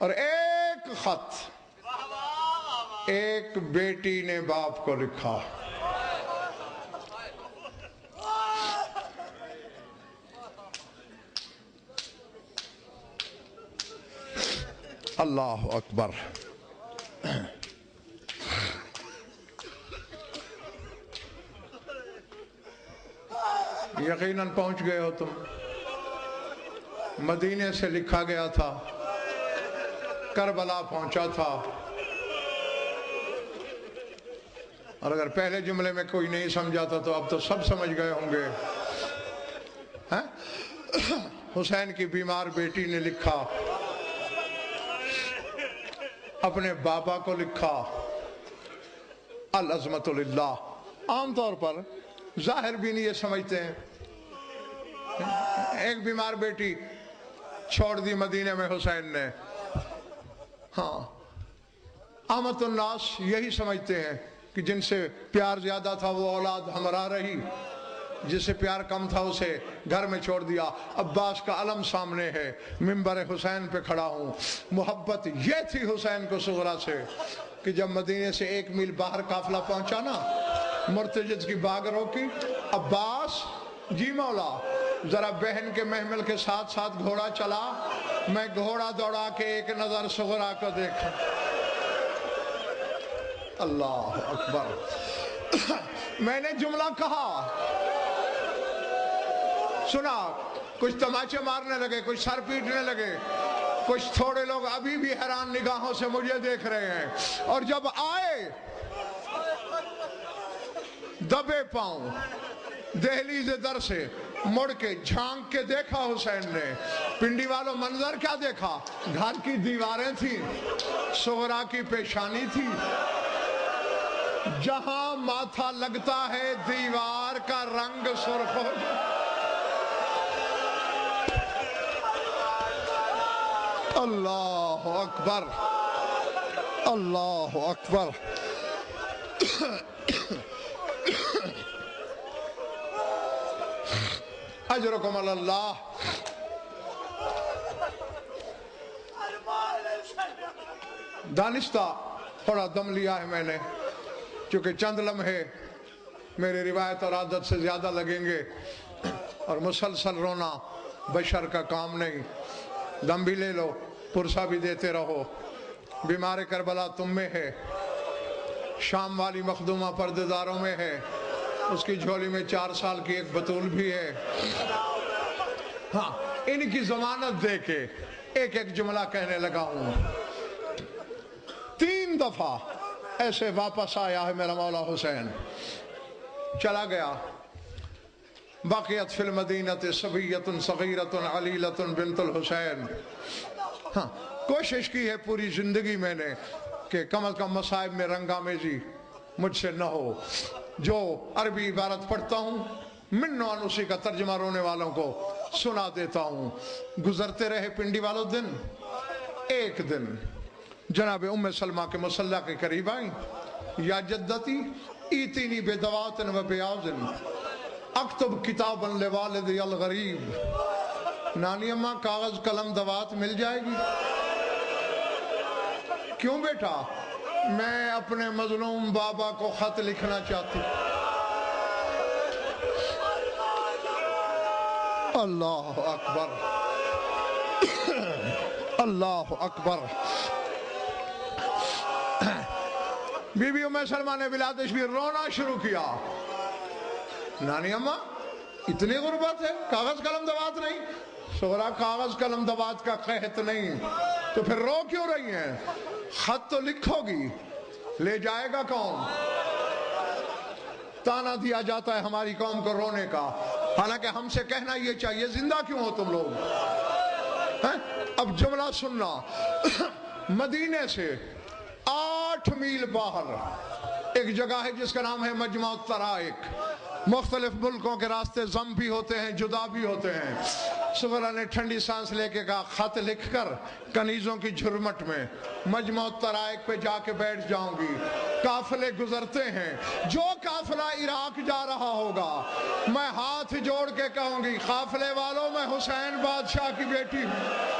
اور ایک خط ایک بیٹی نے باپ کو لکھا، اللہ اکبر۔ یقیناً پہنچ گئے ہو تم، مدینے سے لکھا گیا تھا، کربلا پہنچا تھا، اور اگر پہلے جملے میں کوئی نہیں سمجھا تھا تو اب تو سب سمجھ گئے ہوں گے۔ حسین کی بیمار بیٹی نے لکھا، اپنے بابا کو لکھا، العظمت للہ۔ عام طور پر ظاہر بھی نہیں یہ سمجھتے ہیں، ایک بیمار بیٹی چھوڑ دی مدینے میں حسین نے۔ ہاں، عامت الناس یہی سمجھتے ہیں کہ جن سے پیار زیادہ تھا وہ اولاد ہمراہ رہی، جس سے پیار کم تھا اسے گھر میں چھوڑ دیا۔ عباس کا علم سامنے ہے، منبر حسین پہ کھڑا ہوں۔ محبت یہ تھی حسین کو صغرا سے کہ جب مدینے سے 1 میل باہر قافلہ پہنچا نا، مرتجز کی باغ روکی، عباس جی مولا ذرا بہن کے محمل کے ساتھ ساتھ گھوڑا چلا، میں گھوڑا دوڑا کے ایک نظر صغرا کو دیکھا۔ اللہ اکبر۔ میں نے جملہ کہا، سنا، کچھ تماچے مارنے لگے، کچھ سر پیٹنے لگے، کچھ تھوڑے لوگ ابھی بھی حیران نگاہوں سے مجھے دیکھ رہے ہیں، اور جب آئے دبے پاؤں دہلیز در سے مڑ کے جھانک کے دیکھا حسین نے۔ پنڈی والوں منظر کیا دیکھا؟ گھر کی دیواریں تھیں، صغرا کی پیشانی تھی، جہاں ماتھا لگتا ہے دیوار کا رنگ سرخ ہو جاتا۔ اللہ اکبر، اللہ اکبر۔ اجرکم اللہ۔ دانستہ تھوڑا دم لیا ہے میں نے، چونکہ چند لمحے میری روایت اور عادت سے زیادہ لگیں گے، اور مسلسل رونا بشر کا کام نہیں۔ دم بھی لے لو، پرسہ بھی دیتے رہو۔ بیمار کربلا تم میں ہے، شام والی مخدومہ پردیداروں میں ہے، اس کی جھولی میں 4 سال کی ایک بطول بھی ہے۔ ہاں، ان کی ضمانت دے کے ایک ایک جملہ کہنے لگا ہوں۔ 3 دفعہ ایسے واپس آیا ہے میرا مولا حسین، چلا گیا۔ باقیت فی المدینہ صبیۃ صغیرۃ علیلۃ بنت الحسین۔ ہاں، کوشش کی ہے پوری زندگی میں نے کہ کم از کم مصائب میں رنگ آمیزی مجھ سے نہ ہو۔ جو عربی عبارت پڑھتا ہوں من و اسی کا ترجمہ رونے والوں کو سنا دیتا ہوں۔ گزرتے رہے پنڈی والوں دن، ایک دن جناب ام سلمہ کے مصلی کے قریب آئیں، یا جدتی ایتینی بدوات و بیاض اکتب کتابا لوالدی الغریب۔ نانی اماں کاغذ قلم دوات مل جائے گی؟ کیوں بیٹا؟ میں اپنے مظلوم بابا کو خط لکھنا چاہتی۔ اللہ اکبر، اللہ اکبر۔ بی بی ام سلمہ نے بلا تشبیہ رونا شروع کیا۔ نانی اماں اتنی غربت ہے، کاغذ قلم دوات نہیں؟ صغرا کاغذ قلم دوات کا قحط نہیں، تو پھر رو کیوں رہی ہیں؟ خط تو لکھو گی، لے جائے گا کون؟ تانا دیا جاتا ہے ہماری قوم کو رونے کا، حالانکہ ہم سے کہنا یہ چاہیے زندہ کیوں ہو تم لوگ؟ اب جملہ سننا۔ مدینے سے 8 میل باہر ایک جگہ ہے جس کا نام ہے مجمع الطرائق۔ مختلف ملکوں کے راستے ضم بھی ہوتے ہیں، جدا بھی ہوتے ہیں۔ صغرا نے ٹھنڈی سانس لے کے کہا خط لکھ کر کنیزوں کی جھرمٹ میں مجمع الطرائق پہ جا کے بیٹھ جاؤں گی۔ قافلے گزرتے ہیں، جو قافلہ عراق جا رہا ہوگا میں ہاتھ جوڑ کے کہوں گی قافلے والوں میں حسین بادشاہ کی بیٹی ہوں۔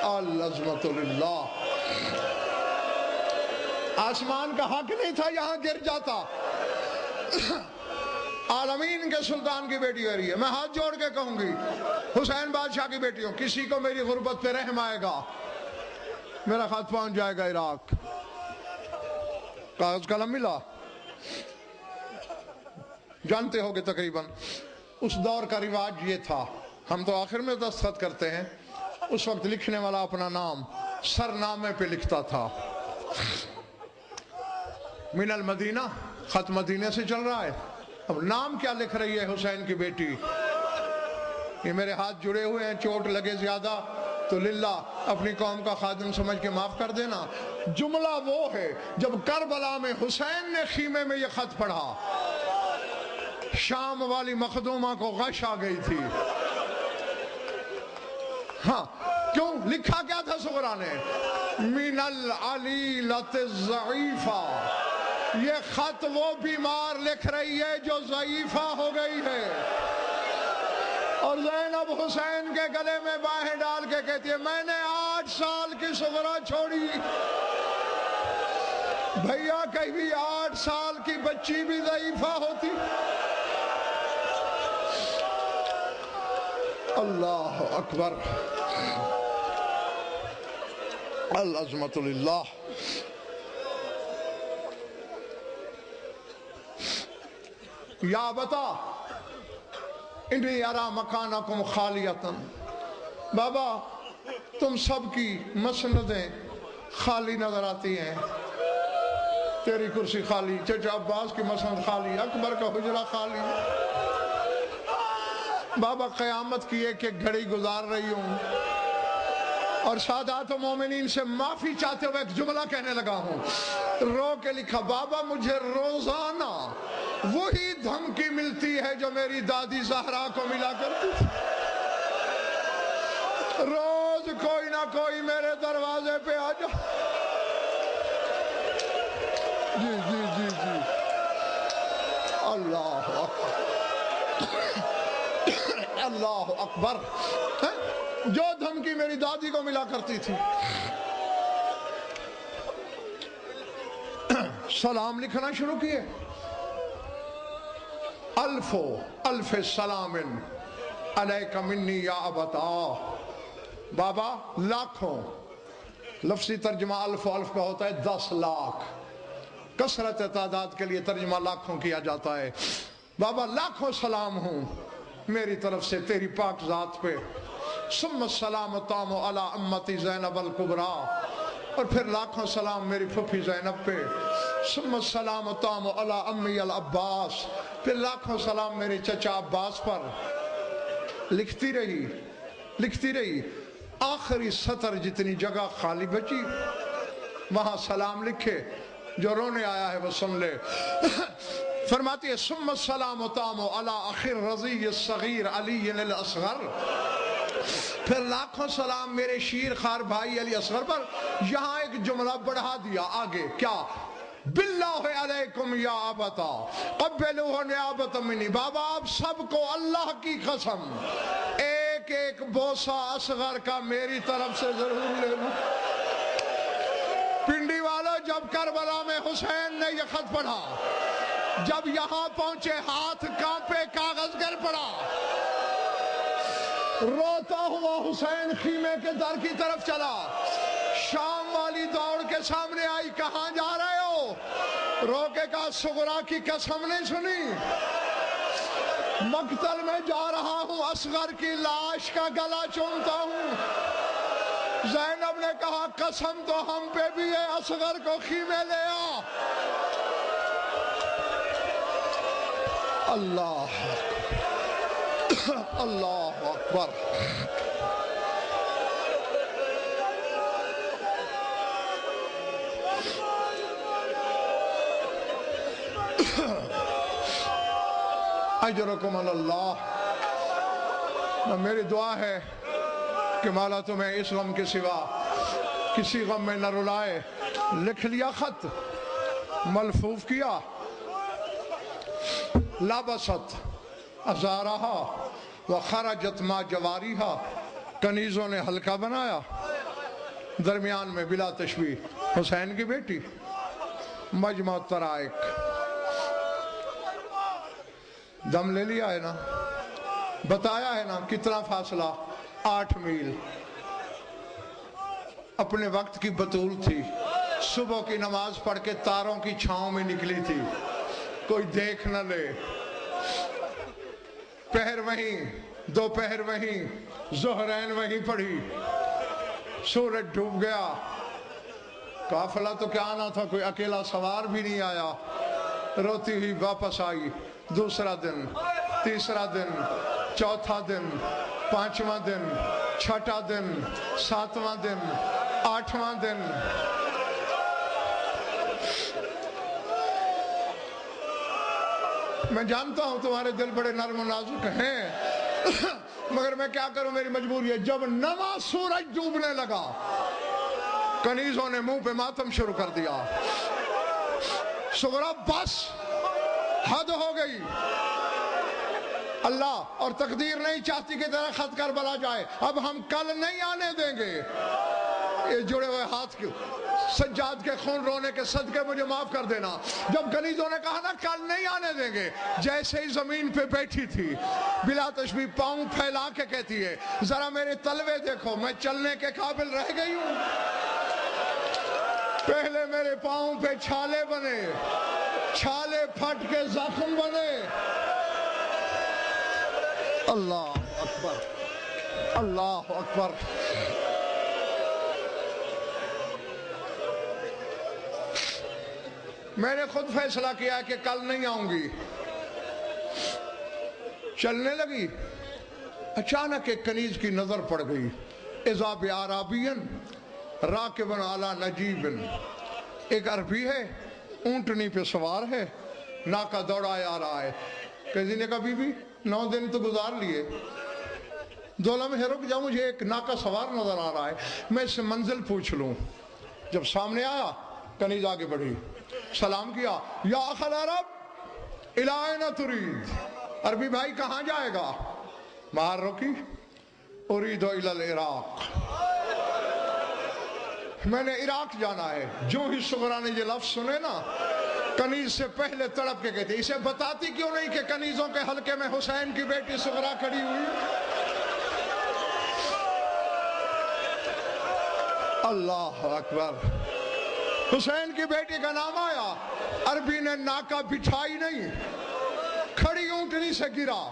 العظمت للہ. آسمان کا حق نہیں تھا یہاں گر جاتا. عالمین کے سلطان کی بیٹی ہو رہی ہے. میں ہاتھ جوڑ کے کہوں گی حسین بادشاہ کی بیٹی ہوں, کسی کو میری غربت پہ رحم آئے گا, میرا خط پہنچ جائے گا عراق. کاغذ قلم ملا, جانتے ہو کہ تقریباً اس دور کا رواج یہ تھا, ہم تو آخر میں دستخط کرتے ہیں, اس وقت لکھنے والا اپنا نام سرنامے پہ لکھتا تھا. من المدینہ, خط مدینے سے چل رہا ہے. اب نام کیا لکھ رہی ہے حسین کی بیٹی؟ یہ میرے ہاتھ جڑے ہوئے ہیں, چوٹ لگے زیادہ تو للہ اپنی قوم کا خادم سمجھ کے معاف کر دینا. جملہ وہ ہے جب کربلا میں حسین نے خیمے میں یہ خط پڑھا, شام والی مخدومہ کو غش آ گئی تھی. ہاں کیوں لکھا کیا تھا صغرا نے؟ من العلیلۃ الضعیفہ, یہ خط وہ بیمار لکھ رہی ہے جو ضعیفہ ہو گئی ہے. اور زینب حسین کے گلے میں باہیں ڈال کے کہتی ہے میں نے 8 سال کی صغرا چھوڑی. بھیا کہیں 8 سال کی بچی بھی ضعیفہ ہوتی؟ اللہ اکبر, العظمت للہ. یا بتا انی ارا مکانکم خالیتن, بابا تم سب کی مسندیں خالی نظر آتی ہیں. تیری کرسی خالی, چچا عباس کی مسند خالی, اکبر کا حجرہ خالی. بابا قیامت کی ایک ایک گھڑی گزار رہی ہوں اور سادات و مومنین سے معافی چاہتے ہوئے ایک جملہ کہنے لگا ہوں. رو کے لکھا, بابا مجھے روزانہ وہی دھمکی ملتی ہے جو میری دادی زہرا کو ملا کرتی تھی. روز کوئی نہ کوئی میرے دروازے پہ آ جا. جی جی جی جی, اللہ اکبر, اللہ اکبر. جو دھمکی میری دادی کو ملا کرتی تھی. سلام لکھنا شروع کیے, الف سلام علیک منی یا ابتا. بابا لاکھوں, لفظی ترجمہ الف کا ہوتا ہے 10 لاکھ, کثرت تعداد کے لیے ترجمہ لاکھوں کیا جاتا ہے. بابا لاکھوں سلام ہوں میری طرف سے تیری پاک ذات پہ. ثم السلام تام علی امتی زینب الکبریٰ, اور پھر لاکھوں سلام میری پھپھی زینب پہ. ثم السلام تام علی امی العباس, پھر لاکھوں سلام میرے چچا عباس پر. لکھتی رہی, آخری سطر جتنی جگہ خالی بچی وہاں سلام لکھے. جو رونے آیا ہے وہ سن لے. فرماتی ہے ثم السلام تام علی اخی الرضی الصغیر علی الاصغر, پھر لاکھوں سلام میرے شیر خار بھائی علی اصغر پر. یہاں ایک جملہ بڑھا دیا آگے, کیا؟ باللہ علیکم یا ابتا قبلوہ نیابت منی. بابا آپ سب کو اللہ کی قسم ایک ایک بوسہ اصغر کا میری طرف سے ضرور لینا. پنڈی والوں, جب کربلا میں حسین نے یہ خط پڑھا, جب یہاں پہنچے ہاتھ کانپے, کاغذ گر پڑا. روتا ہوا حسین خیمے کے در کی طرف چلا. شام والی دوڑ کے سامنے آئی, کہاں جا رہے ہو؟ رو کے کہا صغرا کی قسم نہیں سنی, مقتل میں جا رہا ہوں, اصغر کی لاش کا گلا چومتا ہوں. زینب نے کہا قسم تو ہم پہ بھی ہے, اصغر کو خیمے لے آ. اللہ اللہ اکبر. اجرکم اللہ. میری دعا ہے کہ مولا تمہیں اس غم کے سوا کسی غم میں نہ رلائے. لکھ لیا خط, ملفوف کیا, لابست ازارہا وخرجت ما جواریہا, کنیزوں نے حلقہ بنایا, درمیان میں بلا تشبیہ حسین کی بیٹی مجمع الطرائق. دم لے لیا ہے نا, بتایا ہے نا کتنا فاصلہ, 8 میل. اپنے وقت کی بطول تھی, صبح کی نماز پڑھ کے تاروں کی چھاؤں میں نکلی تھی, کوئی دیکھ نہ لے. پہر وہیں, دوپہر وہیں, ظہرین وہیں پڑھی, سورج ڈوب گیا. قافلہ تو کیا آنا تھا, کوئی اکیلا سوار بھی نہیں آیا. روتی ہوئی واپس آئی. دوسرا دن, تیسرا دن, چوتھا دن, 5واں دن, 6واں دن, 7واں دن, 8واں دن. میں جانتا ہوں تمہارے دل بڑے نرم و نازک ہیں, مگر میں کیا کروں, میری مجبوری ہے. جب نواں سورج ڈوبنے لگا, کنیزوں نے منہ پہ ماتم شروع کر دیا. صغرا بس, حد ہو گئی. اللہ اور تقدیر نہیں چاہتی کہ تیرا خط کربلا جائے. اب ہم کل نہیں آنے دیں گے. یہ جڑے ہوئے ہاتھ کے سجاد کے خون رونے کے صدقے مجھے معاف کر دینا. جب کنیزوں نے کہا نا کل نہیں آنے دیں گے, جیسے ہی زمین پہ بیٹھی تھی بلا تشبیہ پاؤں پھیلا کے کہتی ہے, ذرا میرے تلوے دیکھو, میں چلنے کے قابل رہ گئی ہوں. پہلے میرے پاؤں پہ چھالے بنے, چھالے پھٹ کے زخم بنے. اللہ اکبر, اللہ اکبر. میں نے خود فیصلہ کیا کہ کل نہیں آؤں گی. چلنے لگی, اچانک ایک کنیز کی نظر پڑ گئی. اذا بعرابین راکب علی نجیب, ایک عربی ہے, اونٹنی پہ سوار ہے, ناکا دوڑائے آ رہا ہے. کسی نے کہا بی بی 9 دن تو گزار لیے, 2 لمحے رک جاؤ, مجھے ایک ناکا سوار نظر آ رہا ہے, میں اس سے منزل پوچھ لوں. جب سامنے آیا, کنیز آگے بڑھی, سلام کیا, یا اخ العرب الی این ترید, عربی بھائی کہاں جائے گا؟ باہر روکی, ارید الی العراق, میں نے عراق جانا ہے. جو ہی صغرا نے یہ لفظ سنے نا, کنیز سے پہلے تڑپ کے کہتے, اسے بتاتی کیوں نہیں کہ کنیزوں کے حلقے میں حسین کی بیٹی صغرا کھڑی ہوئی. اللہ اکبر. حسین کی بیٹی کا نام آیا, عربی نے ناکا بچھائی نہیں, کھڑی اونٹنی سے گرا,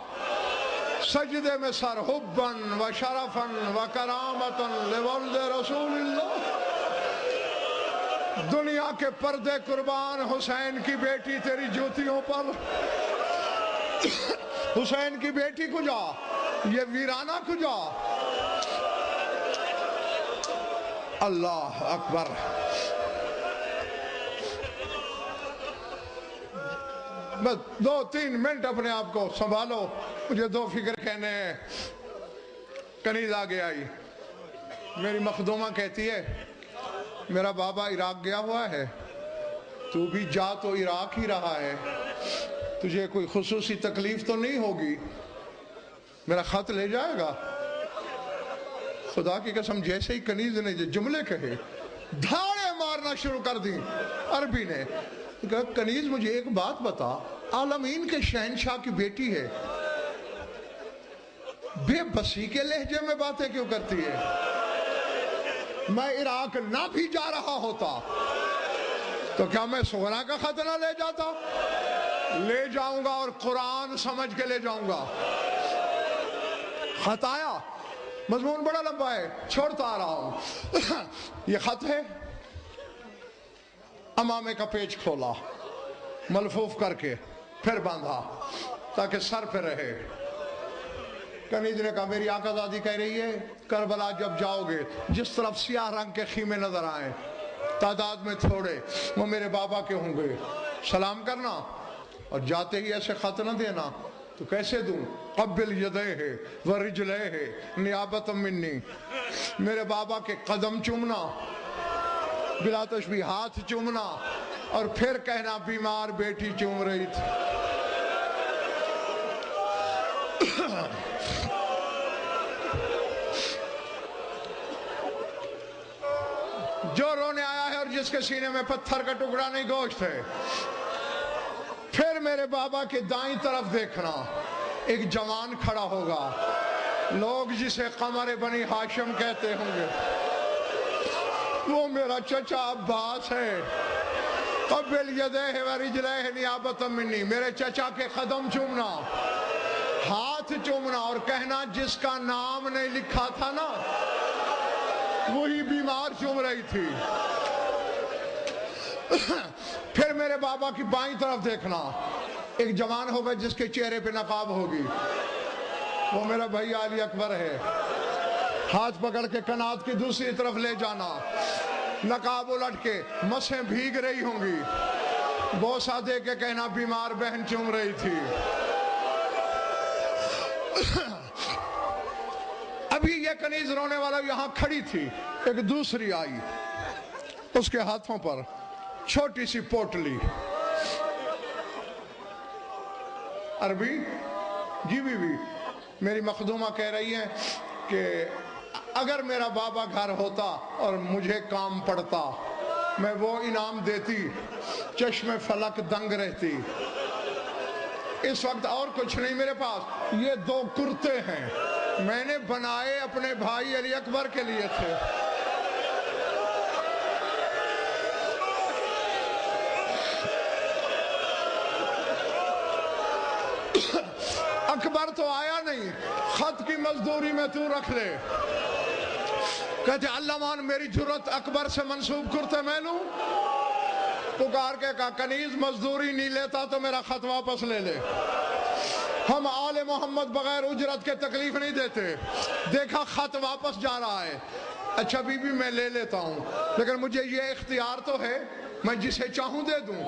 سجدے میں سر, حبن و شرفن و کرامتن لولد رسول اللہ. دنیا کے پردے قربان, حسین کی بیٹی تیری جوتیوں پر. حسین کی بیٹی کجا, یہ ویرانہ کجا. اللہ اکبر. بس 2-3 منٹ اپنے آپ کو سنبھالو, مجھے 2 فکر کہنے ہیں. کنیز آگے آئی, میری مخدومہ کہتی ہے, میرا بابا عراق گیا ہوا ہے, تو بھی جا تو عراق ہی رہا ہے, تجھے کوئی خصوصی تکلیف تو نہیں ہوگی, میرا خط لے جائے گا. خدا کی قسم, جیسے ہی کنیز نے جملے کہے, دھاڑے مارنا شروع کر دی. عربی نے کہا, کنیز مجھے ایک بات بتا, عالمین کے شہنشاہ کی بیٹی ہے, بے بسی کے لہجے میں باتیں کیوں کرتی ہے؟ میں عراق نہ بھی جا رہا ہوتا تو کیا میں صغرا کا خط نہ لے جاتا؟ لے جاؤں گا اور قرآن سمجھ کے لے جاؤں گا. خط آیا, مضمون بڑا لمبا ہے, چھوڑتا آ رہا ہوں. یہ خط ہے, امامے کا پیچ کھولا, ملفوف کر کے پھر باندھا تاکہ سر پہ رہے. کنیز نے کہا, میری آقا زادی کہہ رہی ہے کربلا جب جاؤ گے, جس طرف سیاہ رنگ کے خیمے نظر آئیں, تعداد میں تھوڑے, وہ میرے بابا کے ہوں گے, سلام کرنا, اور جاتے ہی ایسے خط نہ دینا. تو کیسے دوں؟ قبل یدیہ ورجلیہ نیابۃ منی, میرے بابا کے قدم چومنا, بلا تشبیہ ہاتھ چومنا, اور پھر کہنا بیمار بیٹی چوم رہی تھی. جو رونے آیا ہے اور جس کے سینے میں پتھر کا ٹکڑا نہیں گوشت ہے. پھر میرے بابا کے دائیں طرف دیکھنا, ایک جوان کھڑا ہوگا, لوگ جسے قمر بنی ہاشم کہتے ہوں گے, وہ میرا چچا عباس ہے. قبل یدیہ ورجلیہ نیابۃ منی, میرے چچا کے قدم چومنا, ہاتھ چومنا اور کہنا جس کا نام نہیں لکھا تھا نا وہی بیمار چوم رہی تھی. پھر میرے بابا کی بائیں طرف دیکھنا, ایک جوان ہوگا جس کے چہرے پہ نقاب ہوگی, وہ میرا بھائی علی اکبر ہے. ہاتھ پکڑ کے کنات کی دوسری طرف لے جانا, نقاب الٹ کے, مسیں بھیگ رہی ہوں گی, بوسہ دے کے کہنا بیمار بہن چوم رہی تھی. ابھی یہ کنیز رونے والا یہاں کھڑی تھی, ایک دوسری آئی, اس کے ہاتھوں پر چھوٹی سی پوٹلی. عربی جی بی بی, میری مخدومہ کہہ رہی ہے کہ اگر میرا بابا گھر ہوتا اور مجھے کام پڑتا میں وہ انعام دیتی, چشم فلک دنگ رہتی. اس وقت اور کچھ نہیں میرے پاس, یہ 2 کرتے ہیں, میں نے بنائے اپنے بھائی علی اکبر کے لیے تھے. اکبر تو آیا نہیں, خط کی مزدوری میں تو رکھ لے. کہتے اللہ مان میری جرت اکبر سے منسوب کرتے میں لوں. پکار کے کہا کنیز مزدوری نہیں لیتا تو میرا خط واپس لے لے. ہم آل محمد بغیر اجرت کے تکلیف نہیں دیتے. دیکھا خط واپس جا رہا ہے, اچھا بی بی میں لے لیتا ہوں, لیکن مجھے یہ اختیار تو ہے میں جسے چاہوں دے دوں.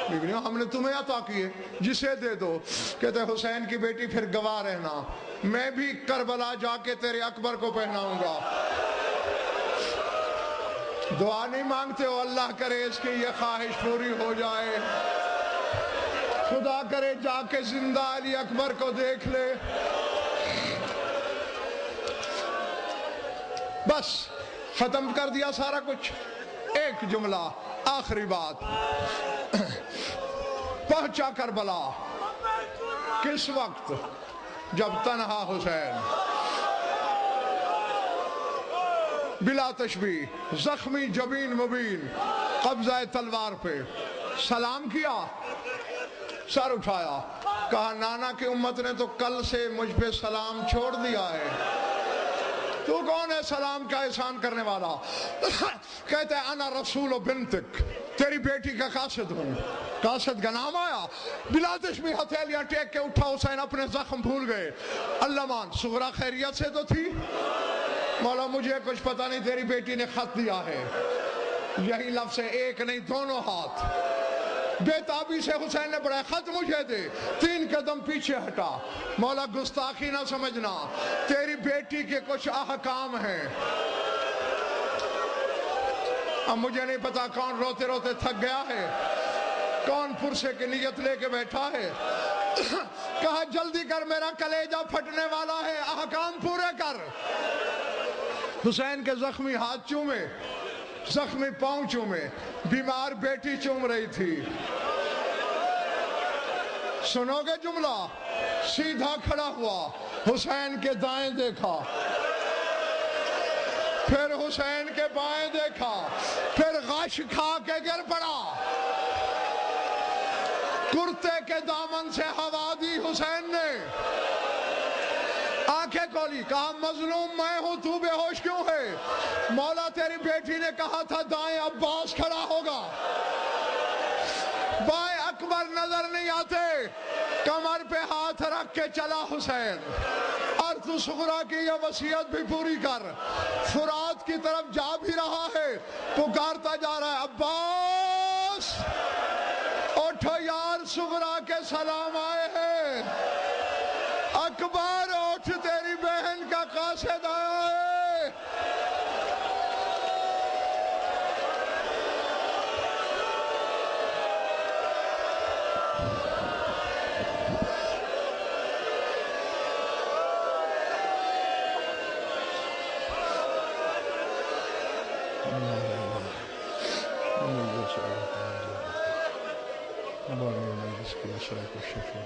بی بی ہم نے تمہیں عطا کیے, جسے دے دو. کہتے حسین کی بیٹی پھر گواہ رہنا, میں بھی کربلا جا کے تیرے اکبر کو پہناؤں گا. دعا نہیں مانگتے ہو اللہ کرے اس کی یہ خواہش پوری ہو جائے, خدا کرے جا کے زندہ علی اکبر کو دیکھ لے. بس ختم کر دیا سارا کچھ. ایک جملہ آخری بات, پہنچا کربلا کس وقت؟ جب تنہا حسین بلا تشبیہ زخمی جبین مبین قبضہ تلوار پہ سلام کیا, سر اٹھایا, کہا نانا کی امت نے تو کل سے مجھ پہ سلام چھوڑ دیا ہے, تو کون ہے سلام کا احسان کرنے والا؟ کہتے ہیں انا رسول بنتک, تیری بیٹی کا قاصد ہوں. قاصد کا نام آیا, بلا تشبیہ ہتھیلیاں ٹیک کے اٹھا حسین, اپنے زخم بھول گئے. اللہ مان صغرا خیریت سے تو تھی, مولا مجھے کچھ پتہ نہیں, تیری بیٹی نے خط دیا ہے, یہی لفظ ہے, ایک نہیں دونوں ہاتھ. بے تابی سے حسین نے پڑھا خط مجھے دے, 3 قدم پیچھے ہٹا, مولا گستاخی نہ سمجھنا, تیری بیٹی کے کچھ احکام ہیں. اب مجھے نہیں پتا کون روتے روتے تھک گیا ہے, کون پرسے کی نیت لے کے بیٹھا ہے. کہا جلدی کر میرا کلیجہ پھٹنے والا ہے, احکام پورے کر. حسین کے زخمی ہاتھ چومے, زخمی پاؤں چومے, بیمار بیٹی چوم رہی تھی. سنو گے جملہ؟ سیدھا کھڑا ہوا, حسین کے دائیں دیکھا, پھر حسین کے بائیں دیکھا, پھر غش کھا کے گر پڑا, کرتے کے دامن سے ہوا دی حسین نے, آنکھیں کھولی, کہا مظلوم میں ہوں, تو بے ہوش کیوں ہے؟ مولا تیری بیٹی نے کہا تھا دائیں عباس کھڑا ہوگا, بائیں اکبر نظر نہیں آتے. کمر پہ ہاتھ رکھ کے چلا حسین, اور تو صغرا کی یہ وصیت بھی پوری کر. فرات کی طرف جا بھی رہا ہے, پکارتا جا رہا ہے عباس اٹھو یار, صغرا کے سلام آئے ہیں. اکبر اٹھ, تیری بہن کا قاصد آیا ہے. ہماری جس کی وسائل کو شفا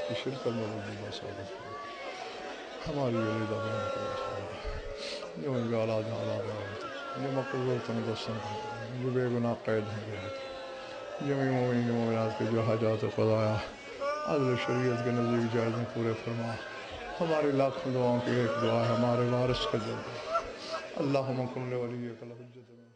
کی شرکت ہماری ولیدہ بہن کو جو بھی اولاد جو مقبول تندرستن جو بے گناہ قید ہیں جمعی مومنین مومنات کے جو حاجات قضایا عدل شریعت کے نزدیک جائز میں پورے فرما. ہماری لاکھوں دعاؤں کی ایک دعا ہے ہمارے وارث کا جو اللہم کن لولیک الحجۃ